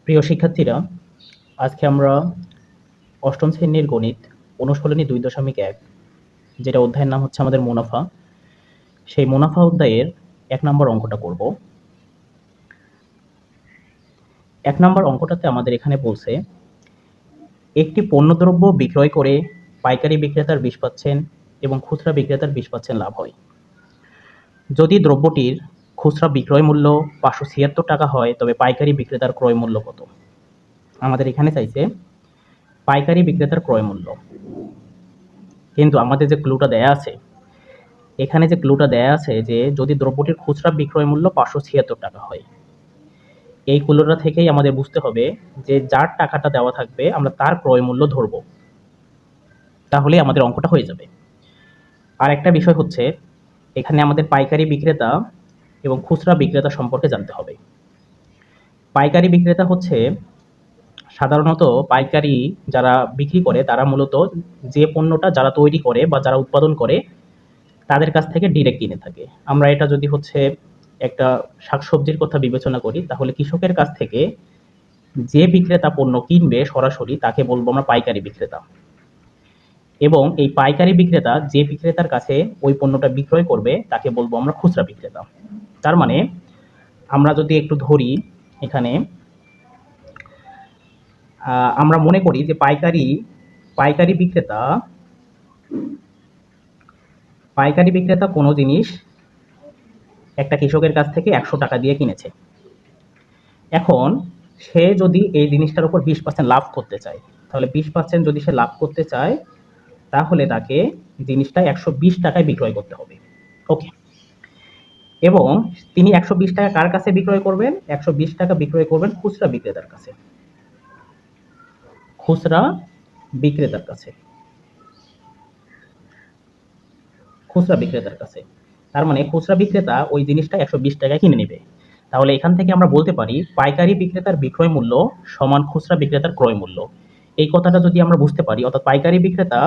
প্রিয় শিক্ষার্থীরা, আজকে আমরা অষ্টম শ্রেণীর গণিত অনুশীলনী 2.1, যেটা অধ্যায়ের নাম হচ্ছে আমাদের মুনাফা, সেই মুনাফা অধ্যায়ের 1 নম্বর অঙ্কটা করব। 1 নম্বর অঙ্কটাতে আমাদের এখানে বলছে, একটি পণ্যদ্রব্য বিক্রয় করে পাইকারি বিক্রেতার 20% এবং খুচরা বিক্রেতার 20% লাভ হয়। যদি দ্রব্যটির খুচরা বিক্রয় মূল্য 576 টাকা হয়, তবে পাইকারি বিক্রেতার ক্রয় মূল্য কত? আমাদের এখানে চাইছে পাইকারি বিক্রেতার ক্রয় মূল্য, কিন্তু আমাদের যে ক্লুটা দেয়া আছে, এখানে যে ক্লুটা দেয়া আছে যে যদি দ্রব্যটির খুচরা বিক্রয় মূল্য 576 টাকা হয়, এই ক্লুটা থেকেই আমাদের বুঝতে হবে যে যার টাকাটা দেওয়া থাকবে আমরা তার ক্রয় মূল্য ধরব, তাহলেই আমাদের অঙ্কটা হয়ে যাবে। আর একটা বিষয় হচ্ছে, এখানে আমাদের পাইকারি বিক্রেতা এবং খুচরা বিক্রেতা সম্পর্কে জানতে হবে। পাইকারি বিক্রেতা হচ্ছে সাধারণত পাইকারি যারা বিক্রি করে তারা মূলত যে পণ্যটা যারা তৈরি করে বা যারা উৎপাদন করে তাদের কাছ থেকে ডিরেক্ট কিনে থাকে। আমরা এটা যদি হচ্ছে একটা শাকসবজির কথা বিবেচনা করি, তাহলে কৃষকের কাছ থেকে যে বিক্রেতা পণ্য কিনবে সরাসরি তাকে বলবো আমরা পাইকারি বিক্রেতা, এবং এই পাইকারি বিক্রেতা যে বিক্রেতার কাছে ওই পণ্যটা বিক্রয় করবে তাকে বলবো আমরা খুচরা বিক্রেতা। তার মানে আমরা যদি একটু ধরি, এখানে আমরা মনে করি যে পাইকারি বিক্রেতা কোনো জিনিস একটা কৃষকের কাছ থেকে 100 টাকা দিয়ে কিনেছে। এখন সে যদি এই জিনিসটার উপর 20% লাভ করতে চায়, তাহলে 20% যদি সে লাভ করতে চায়, তাহলে তাকে জিনিসটা 120 টাকায় বিক্রয় করতে হবে। ওকে, এবং তিনি 120 টাকা কার কাছে বিক্রয় করবেন? 120 টাকা বিক্রয় করবেন খুচরা বিক্রেতার কাছে। খুচরা বিক্রেতার কাছে তার মানে খুচরা বিক্রেতা ওই জিনিসটা 120 টাকায় কিনে নেবে। তাহলে এখান থেকে আমরা বলতে পারি পাইকারি বিক্রেতার বিক্রয় মূল্য সমান খুচরা বিক্রেতার ক্রয় মূল্য। এই কথাটা যদি আমরা বুঝতে পারি, অর্থাৎ পাইকারি বিক্রেতা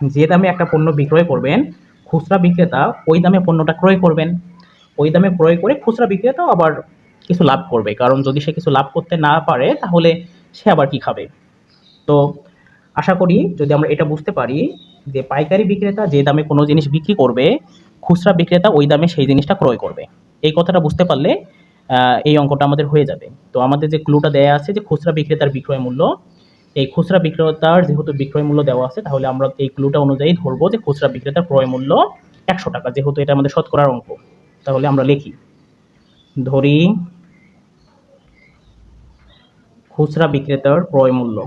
যে দামে একটা পণ্য বিক্রয় করবেন, খুচরা বিক্রেতা ওই দামে পণ্যটা ক্রয় করবেন। ওই দামে ক্রয় করে খুচরা বিক্রেতাও আবার কিছু লাভ করবে, কারণ যদি সে কিছু লাভ করতে না পারে তাহলে সে আবার কি খাবে। তো আশা করি যদি আমরা এটা বুঝতে পারি যে পাইকারি বিক্রেতা যে দামে কোনো জিনিস বিক্রি করবে, খুচরা বিক্রেতা ওই দামে সেই জিনিসটা ক্রয় করবে, এই কথাটা বুঝতে পারলে এই অঙ্কটা আমাদের হয়ে যাবে। তো আমাদের যে ক্লুটা দেয়া আছে যে খুচরা বিক্রেতার বিক্রয় মূল্য, এই খুচরা বিক্রেতার যেহেতু বিক্রয় মূল্য দেওয়া আছে, তাহলে আমরা এই ক্লুটা অনুযায়ী ধরবো যে খুচরা বিক্রেতার ক্রয় মূল্য 100 টাকা, যেহেতু এটা আমাদের শতকরার অঙ্ক। তাহলে আমরা লিখি, ধরি খুচরা বিক্রেতার ক্রয় মূল্য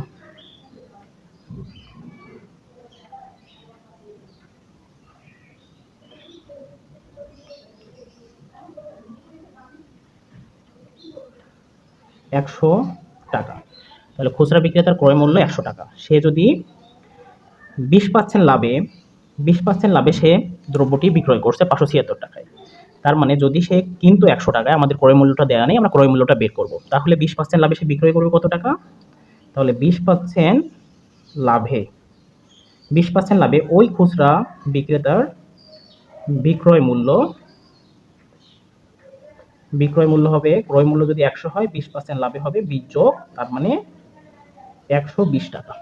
100 টাকা। তাহলে খুচরা বিক্রেতার ক্রয় মূল্য 100 টাকা। সে যদি 20% লাভে সে দ্রব্যটি বিক্রয় করছে 576 টাকায়। তার মানে যদি সে কিন্তু 100 টাকায়, আমাদের ক্রয় মূল্যটা দেওয়া নেই, আমরা ক্রয় মূল্যটা বের করব। তাহলে 20% লাভে সে বিক্রয় করবে কত টাকা? তাহলে 20% লাভে 20% লাভে ওই খুচরা বিক্রেতার বিক্রয় মূল্য হবে, ক্রয় মূল্য যদি 100 হয়, 20% লাভে হবে 20 যোগ, তার মানে 120 টাকা।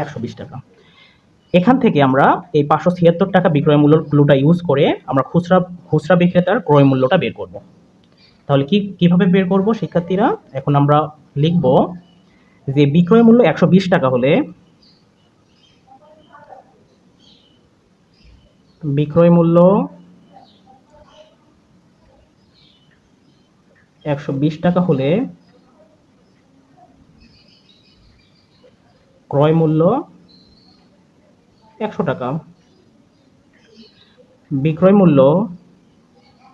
120 টাকা। এখান থেকে আমরা এই 576 টাকা বিক্রয় মূল্যের ক্লুটা ইউজ করে আমরা খুচরা বিক্রেতার ক্রয় মূল্যটা বের করব। তাহলে কিভাবে বের করব শিক্ষার্থীরা? এখন আমরা লিখব যে বিক্রয় মূল্য 120 টাকা হলে বিক্রয় মূল্য 120 টাকা হলে ক্রয় মূল্য 100 টাকা। বিক্রয় মূল্য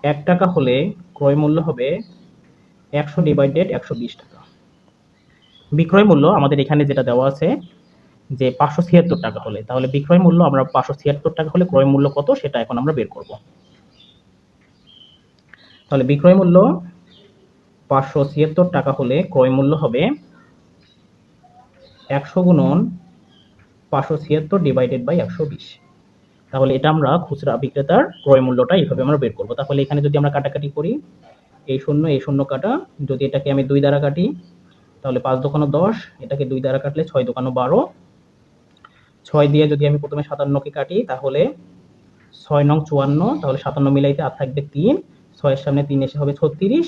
1 টাকা হলে ক্রয় মূল্য হবে 100/120 টাকা। বিক্রয় মূল্য আমাদের এখানে যেটা দেওয়া আছে যে 576 টাকা হলে, তাহলে বিক্রয় মূল্য আমরা 576 টাকা হলে ক্রয় মূল্য কত সেটা এখন আমরা বের করব। তাহলে বিক্রয় মূল্য 576 টাকা হলে ক্রয় মূল্য হবে 100 গুণন 576/120। তাহলে এটা আমরা খুচরা বিক্রেতার ক্রয় মূল্যটা এইভাবে আমরা বের করব। তাহলে এখানে যদি আমরা কাটাকাটি করি, এই শূন্য কাটা, যদি এটাকে আমি 2 দ্বারা কাটি তাহলে 5 দোকানো 10, এটাকে 2 দ্বারা কাটলে 6 দোকানো 12, 6 দিয়ে যদি আমি প্রথমে 57 কে কাটি তাহলে 6 নং 54, তাহলে 57 মিলাইতে আর থাকবে 3, 6 এর সামনে 3 এসে হবে 36,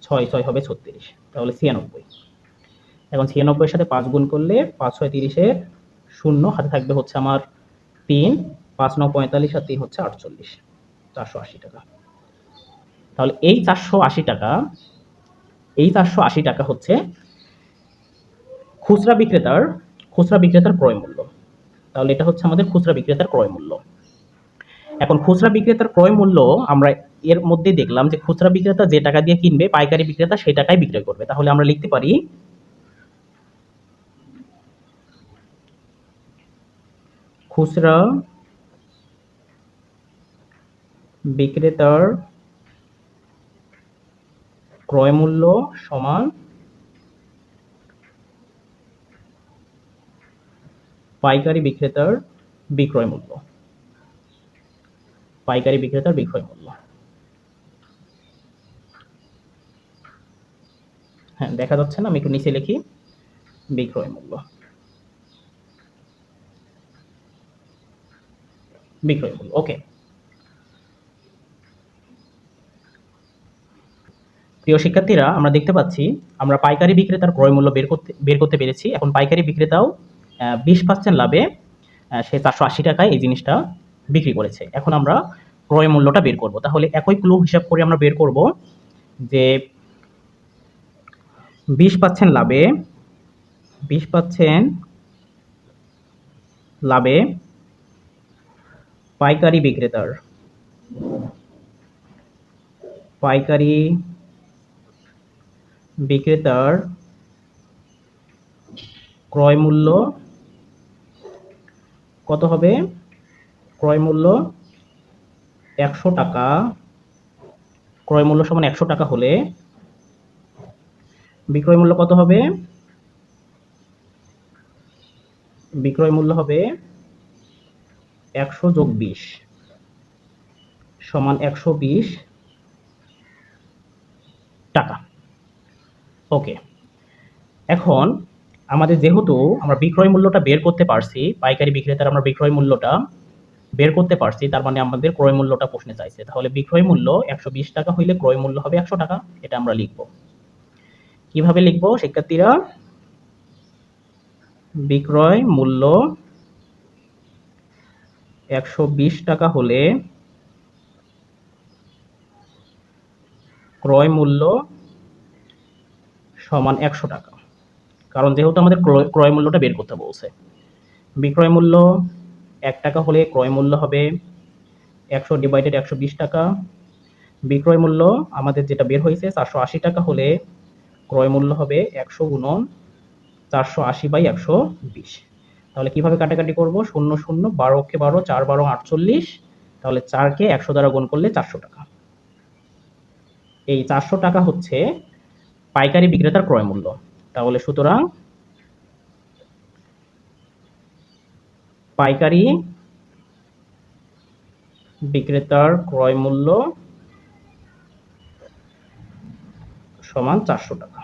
6 6 হবে 36, তাহলে 96। এখন 96 এর সাথে 5 গুণ করলে 5 6 30 এর 0, হাতে থাকবে হচ্ছে আমার 3, 5 9 45 আর 3 হচ্ছে 48, 480 টাকা। তাহলে এই 480 টাকা, এই 480 টাকা হচ্ছে খুচরা বিক্রেতার ক্রয় মূল্য। তাহলে এটা হচ্ছে আমাদের খুচরা বিক্রেতার ক্রয় মূল্য। এখন খুচরা বিক্রেতার ক্রয় মূল্য আমরা এর মধ্যে দেখলাম যে খুচরা বিক্রেতা যে টাকা দিয়ে কিনবে পাইকারি বিক্রেতা সেই টাকায় বিক্রয় করবে। তাহলে আমরা লিখতে পারি খুচরা বিক্রেতার ক্রয় মূল্য সমান পাইকারি বিক্রেতার বিক্রয় মূল্য। পাইকারি বিক্রেতার বিক্রয় মূল্য। হ্যাঁ, দেখা যাচ্ছে না, আমি একটু নিচে লিখি বিক্রয় মূল্য। বিক্রয় মূল্য, ওকে। প্রিয় শিক্ষার্থীরা, আমরা দেখতে পাচ্ছি আমরা পাইকারি বিক্রেতার ক্রয় মূল্য বের করতে পেরেছি। এখন পাইকারি বিক্রেতাও 20% লাভে সে 480 টাকায় এই জিনিসটা বিক্রি করেছে। এখন আমরা ক্রয় মূল্যটা বের করব। তাহলে একই ক্লু হিসাব করে আমরা বের করব যে 20% লাভে, 20% লাভে পাইকারি বিক্রেতার ক্রয় মূল্য কত হবে? ক্রয় মূল্য 100 টাকা। ক্রয় মূল্য সমান 100 টাকা হলে বিক্রয় মূল্য কত হবে? বিক্রয় মূল্য হবে 100 যোগ 20 সমান 120 টাকা। ওকে, এখন আমাদের যেহেতু আমরা বিক্রয় মূল্যটা বের করতে পারছি, পাইকারি বিক্রেতার আমরা বিক্রয় মূল্যটা বের করতে পারছি, তার মানে আমাদের ক্রয় মূল্যটা প্রশ্নে চাইছে। তাহলে বিক্রয় মূল্য 120 টাকা হইলে ক্রয় মূল্য হবে 100 টাকা। এটা আমরা লিখব। কিভাবে লিখব শিক্ষার্থীরা? বিক্রয় মূল্য 120 টাকা হলে ক্রয় মূল্য সমান 100 টাকা। কারণ যেহেতু আমাদের ক্রয় মূল্যটা বের করতে বলছে। বিক্রয় মূল্য 1 টাকা হলে ক্রয় মূল্য হবে 100 ডিভাইডেড 120 টাকা। বিক্রয় মূল্য আমাদের যেটা বের হয়েছে 480 টাকা হলে ক্রয় মূল্য হবে 100 গুণন 480 বাই 120। তাহলে কিভাবে কাটাকাটি করব? 0 0, 12 কে 12, 4 12 48, তাহলে 4 কে 100 দ্বারা গুণ করলে 400 টাকা। এই 400 টাকা হচ্ছে পাইকারি বিক্রেতার ক্রয় মূল্য। তাহলে সুতরাং পাইকারি বিক্রেতার ক্রয় মূল্য সমান 400 টাকা।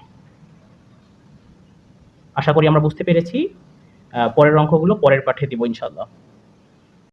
আশা করি আমরা বুঝতে পেরেছি। পরের অঙ্কগুলো পরের পাঠে দিব ইনশাআল্লাহ।